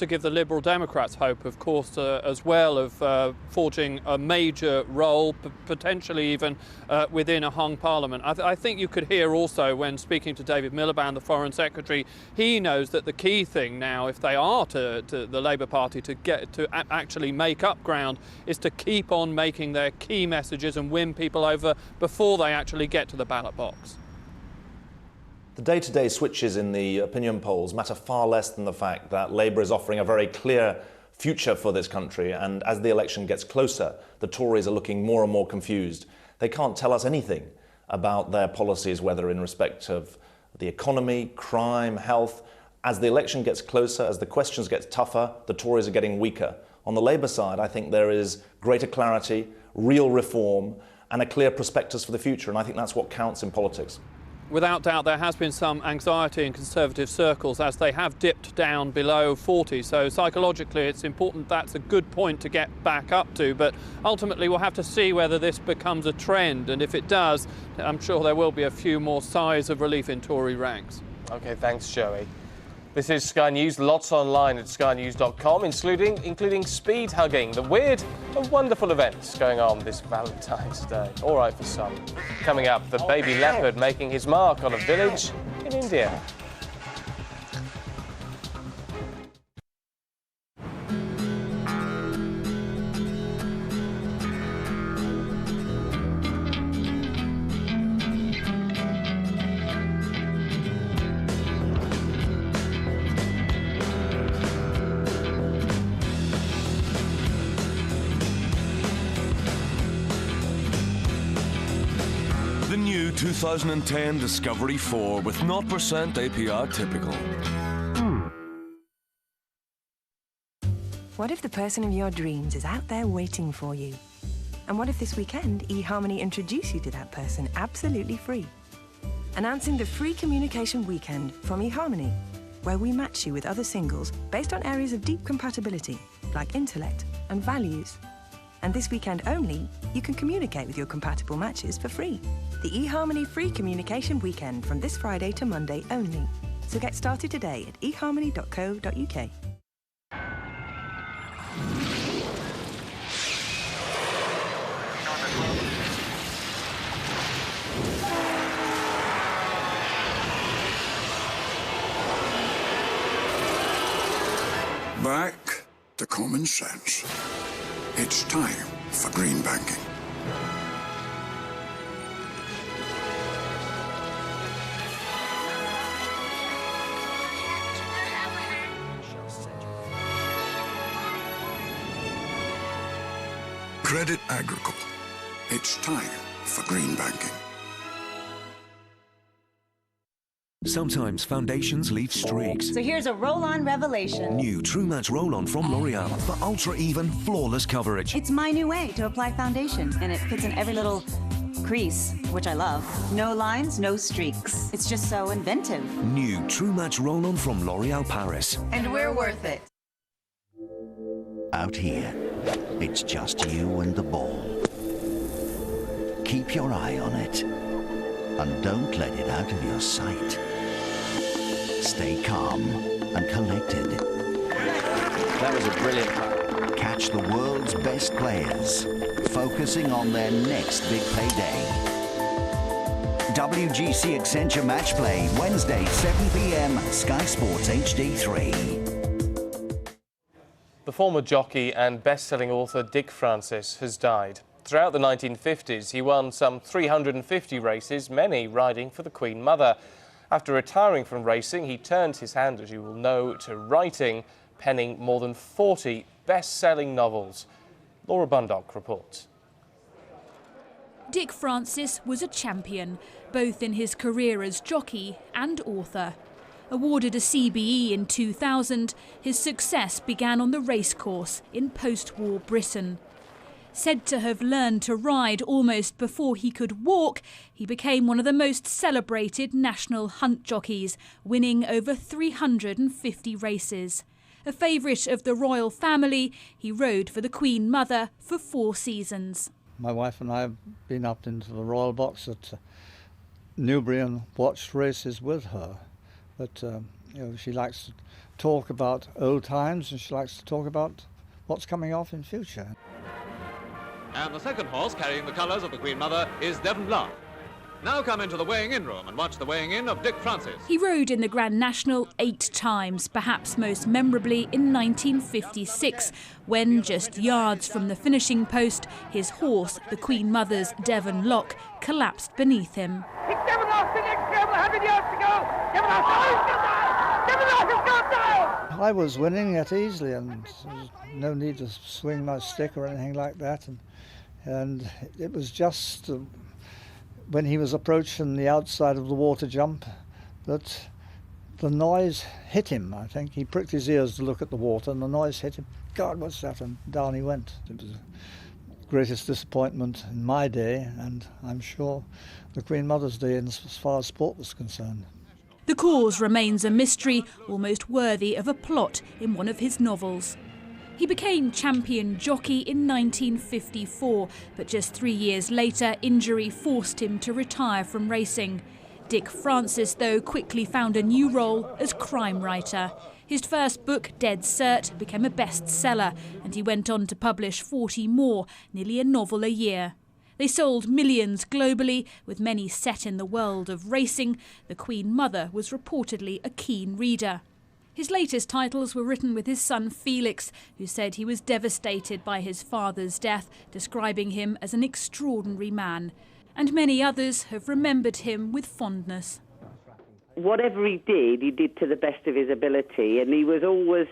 To give the Liberal Democrats hope, of course, as well of forging a major role, potentially even within a hung parliament. I think you could hear also when speaking to David Miliband, the Foreign Secretary, he knows that the key thing now, if they are to the Labour Party to get to actually make up ground, is to keep on making their key messages and win people over before they actually get to the ballot box. The day-to-day switches in the opinion polls matter far less than the fact that Labour is offering a very clear future for this country, and as the election gets closer, the Tories are looking more and more confused. They can't tell us anything about their policies, whether in respect of the economy, crime, health. As the election gets closer, as the questions get tougher, the Tories are getting weaker. On the Labour side, I think there is greater clarity, real reform, and a clear prospectus for the future, and I think that's what counts in politics. Without doubt, there has been some anxiety in Conservative circles as they have dipped down below 40. So psychologically, it's important. That's a good point to get back up to. But ultimately, we'll have to see whether this becomes a trend. And if it does, I'm sure there will be a few more sighs of relief in Tory ranks. OK, thanks, Joey. This is Sky News. Lots online at skynews.com, including speed hugging, the weird and wonderful events going on this Valentine's Day. All right for some. Coming up, the baby leopard making his mark on a village in India. The new 2010 Discovery 4 with 0% APR typical. What if the person of your dreams is out there waiting for you? And what if this weekend eHarmony introduce you to that person absolutely free? Announcing the free communication weekend from eHarmony, where we match you with other singles based on areas of deep compatibility, like intellect and values. And this weekend only, you can communicate with your compatible matches for free. The eHarmony Free Communication Weekend from this Friday to Monday only. So get started today at eharmony.co.uk. Back to common sense. It's time for green banking. Credit Agricole. It's time for green banking. Sometimes foundations leave streaks. So here's a roll-on revelation. New True Match Roll-On from L'Oreal for ultra-even, flawless coverage. It's my new way to apply foundation, and it fits in every little crease, which I love. No lines, no streaks. It's just so inventive. New True Match Roll-On from L'Oreal Paris. And we're worth it. Out here, it's just you and the ball. Keep your eye on it, and don't let it out of your sight. Stay calm and collected. That was a brilliant putt. Catch the world's best players, focusing on their next big payday. WGC Accenture Match Play, Wednesday, 7 p.m, Sky Sports HD3. The former jockey and best-selling author Dick Francis has died. Throughout the 1950s, he won some 350 races, many riding for the Queen Mother. After retiring from racing, he turned his hand, as you will know, to writing, penning more than 40 best-selling novels. Laura Bundock reports. Dick Francis was a champion, both in his career as jockey and author. Awarded a CBE in 2000, his success began on the racecourse in post-war Britain. Said to have learned to ride almost before he could walk, he became one of the most celebrated national hunt jockeys, winning over 350 races. A favourite of the royal family, he rode for the Queen Mother for 4 seasons. My wife and I have been up into the royal box at Newbury and watched races with her. But you know, she likes talk about old times, and she likes to talk about what's coming off in future. And the second horse carrying the colours of the Queen Mother is Devon Lark. Now come into the weighing-in room and watch the weighing-in of Dick Francis. He rode in the Grand National 8 times, perhaps most memorably in 1956, when, just yards from the finishing post, his horse, the Queen Mother's Devon Lark, collapsed beneath him. It's Devon Lark, the next treble, 100 yards to go! Devon Lark, oh, he's gone down! Devon Lark has gone down! I was winning it easily, and there was no need to swing my stick or anything like that, and it was just when he was approaching the outside of the water jump that the noise hit him. I think he pricked his ears to look at the water, and the noise hit him. God, what's that? And down he went. It was the greatest disappointment in my day, and I'm sure the Queen Mother's day as far as sport was concerned. The cause remains a mystery, almost worthy of a plot in one of his novels. He became champion jockey in 1954, but just 3 years later, injury forced him to retire from racing. Dick Francis, though, quickly found a new role as crime writer. His first book, Dead Cert, became a bestseller, and he went on to publish 40 more, nearly a novel a year. They sold millions globally, with many set in the world of racing. The Queen Mother was reportedly a keen reader. His latest titles were written with his son Felix, who said he was devastated by his father's death, describing him as an extraordinary man. And many others have remembered him with fondness. Whatever he did to the best of his ability, and he was always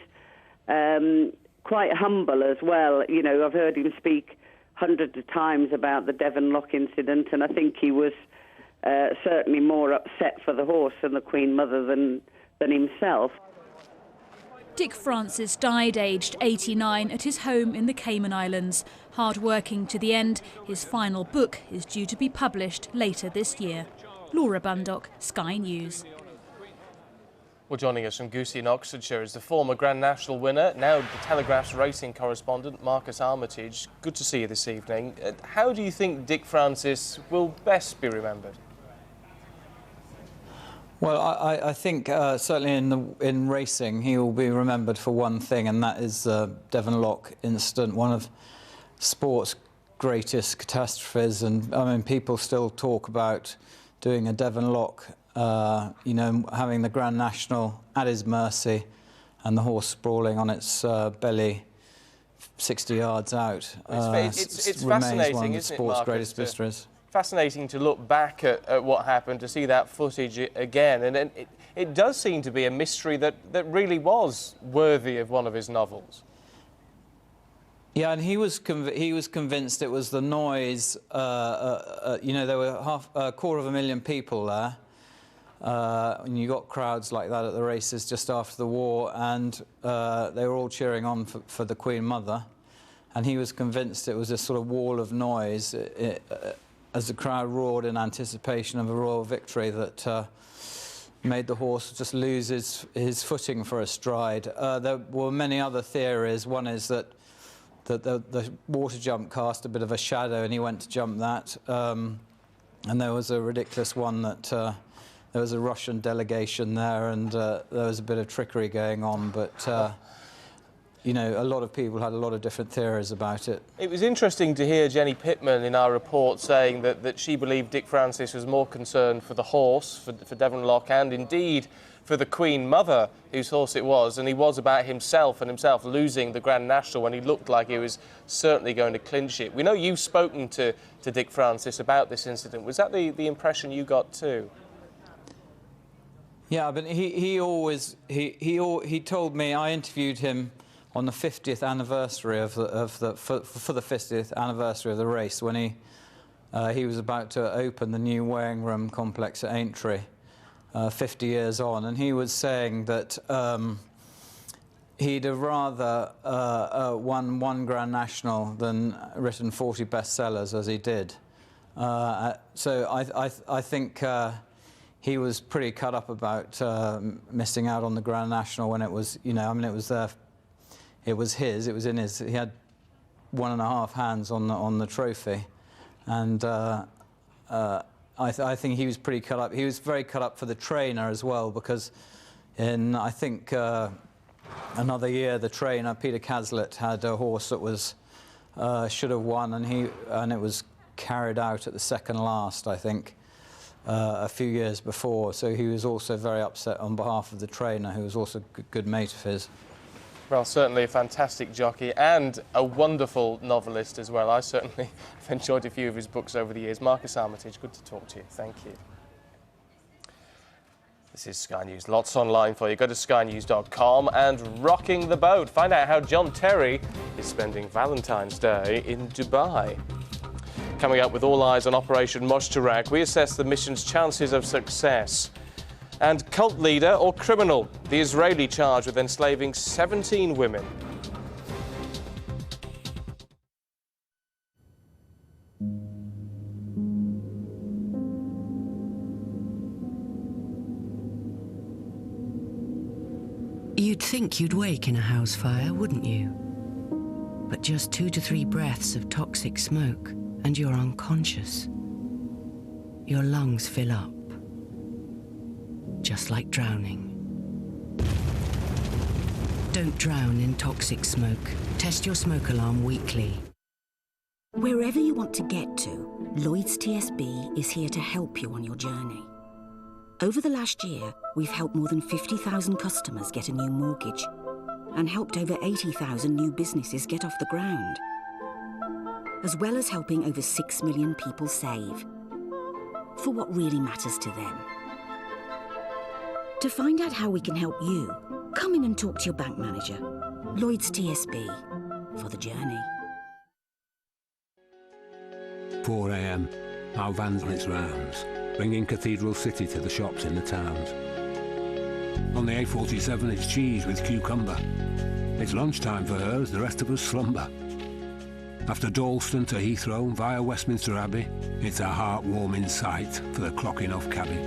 quite humble as well. You know, I've heard him speak hundreds of times about the Devon Lark incident, and I think he was certainly more upset for the horse and the Queen Mother than himself. Dick Francis died aged 89 at his home in the Cayman Islands. Hard-working to the end, his final book is due to be published later this year. Laura Bundock, Sky News. Well, joining us from Goosey in Oxfordshire is the former Grand National winner, now the Telegraph's racing correspondent, Marcus Armitage. Good to see you this evening. How do you think Dick Francis will best be remembered? Well, I think certainly in racing he will be remembered for one thing, and that is the Devon Lark incident, one of sport's greatest catastrophes. And I mean, people still talk about doing a Devon Lark, you know, having the Grand National at his mercy and the horse sprawling on its belly 60 yards out. It's fascinating, one of the isn't sport's it, greatest Marcus, mysteries. Fascinating to look back at what happened, to see that footage again, and it does seem to be a mystery that really was worthy of one of his novels. Yeah, and he was convinced it was the noise. You know, there were a quarter of a million people there, and you got crowds like that at the races just after the war, and they were all cheering on for the Queen Mother, and he was convinced it was this sort of wall of noise as the crowd roared in anticipation of a royal victory that made the horse just lose his footing for a stride. There were many other theories. One is that the water jump cast a bit of a shadow and he went to jump that. And there was a ridiculous one that there was a Russian delegation there, and there was a bit of trickery going on, but you know, a lot of people had a lot of different theories about it. It was interesting to hear Jenny Pittman in our report saying that she believed Dick Francis was more concerned for the horse, for Devon Lark, and indeed for the Queen Mother, whose horse it was, and he was about himself and himself losing the Grand National when he looked like he was certainly going to clinch it. We know you've spoken to Dick Francis about this incident. Was that the impression you got too? Yeah, but he told me, I interviewed him on the 50th anniversary for the 50th anniversary of the race, when he was about to open the new weighing room complex at Aintree, 50 years on, and he was saying that he'd have rather won one Grand National than written 40 bestsellers as he did. So I think he was pretty cut up about missing out on the Grand National when it was, you know, I mean, it was there. It was his. It was in his. He had 1.5 hands on the trophy, and I think he was pretty cut up. He was very cut up for the trainer as well, because in I think another year, the trainer, Peter Caslett, had a horse that was should have won, and it was carried out at the second last, I think, a few years before. So he was also very upset on behalf of the trainer, who was also a good mate of his. Well, certainly a fantastic jockey and a wonderful novelist as well. I certainly have enjoyed a few of his books over the years. Marcus Armitage, good to talk to you. Thank you. This is Sky News. Lots online for you. Go to skynews.com and rocking the boat. Find out how John Terry is spending Valentine's Day in Dubai. Coming up with all eyes on Operation Mushtarak, we assess the mission's chances of success. And cult leader or criminal, the Israeli charged with enslaving 17 women. You'd think you'd wake in a house fire, wouldn't you? But just 2 to 3 breaths of toxic smoke and you're unconscious. Your lungs fill up. Just like drowning. Don't drown in toxic smoke. Test your smoke alarm weekly. Wherever you want to get to, Lloyds TSB is here to help you on your journey. Over the last year, we've helped more than 50,000 customers get a new mortgage and helped over 80,000 new businesses get off the ground, as well as helping over 6 million people save for what really matters to them. To find out how we can help you, come in and talk to your bank manager. Lloyds TSB, for the journey. 4 a.m, our van's on its rounds, bringing Cathedral City to the shops in the towns. On the A47 it's cheese with cucumber. It's lunchtime for her as the rest of us slumber. After Dalston to Heathrow via Westminster Abbey, it's a heartwarming sight for the clocking off cabbie.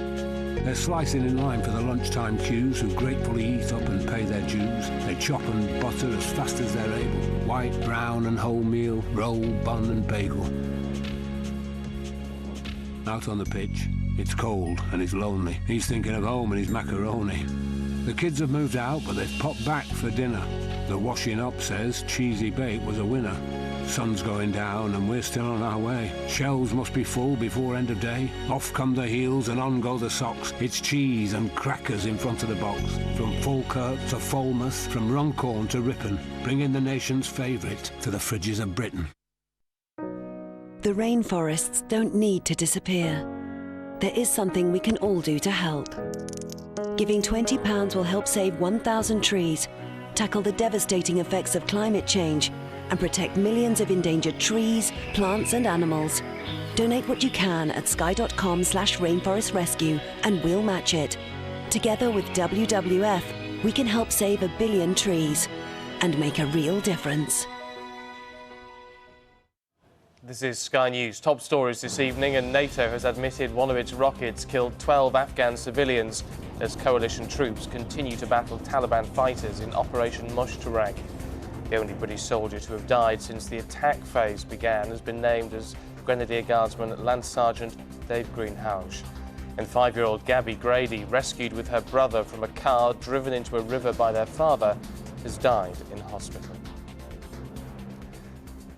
They're slicing in line for the lunchtime queues who gratefully eat up and pay their dues. They chop and butter as fast as they're able. White, brown and wholemeal, roll, bun and bagel. Out on the pitch, it's cold and it's lonely. He's thinking of home and his macaroni. The kids have moved out, but they've popped back for dinner. The washing up says cheesy bake was a winner. Sun's going down and we're still on our way. Shelves must be full before end of day. Off come the heels and on go the socks. It's cheese and crackers in front of the box. From Falkirk to Falmouth, from Runcorn to Ripon, bringing the nation's favourite to the fridges of Britain. The rainforests don't need to disappear. There is something we can all do to help. Giving £20 will help save 1,000 trees, tackle the devastating effects of climate change, and protect millions of endangered trees, plants and animals. Donate what you can at sky.com/rainforest rescue and we'll match it. Together with WWF, we can help save 1 billion trees and make a real difference. This is Sky News. Top stories this evening, and NATO has admitted one of its rockets killed 12 Afghan civilians as coalition troops continue to battle Taliban fighters in Operation Mushtarak. The only British soldier to have died since the attack phase began has been named as Grenadier Guardsman Lance Sergeant Dave Greenhalgh. And 5-year-old Gabby Grady, rescued with her brother from a car driven into a river by their father, has died in hospital.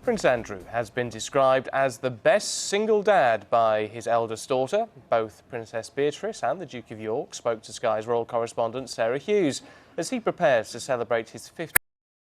Prince Andrew has been described as the best single dad by his eldest daughter. Both Princess Beatrice and the Duke of York spoke to Sky's royal correspondent Sarah Hughes as he prepares to celebrate his 50th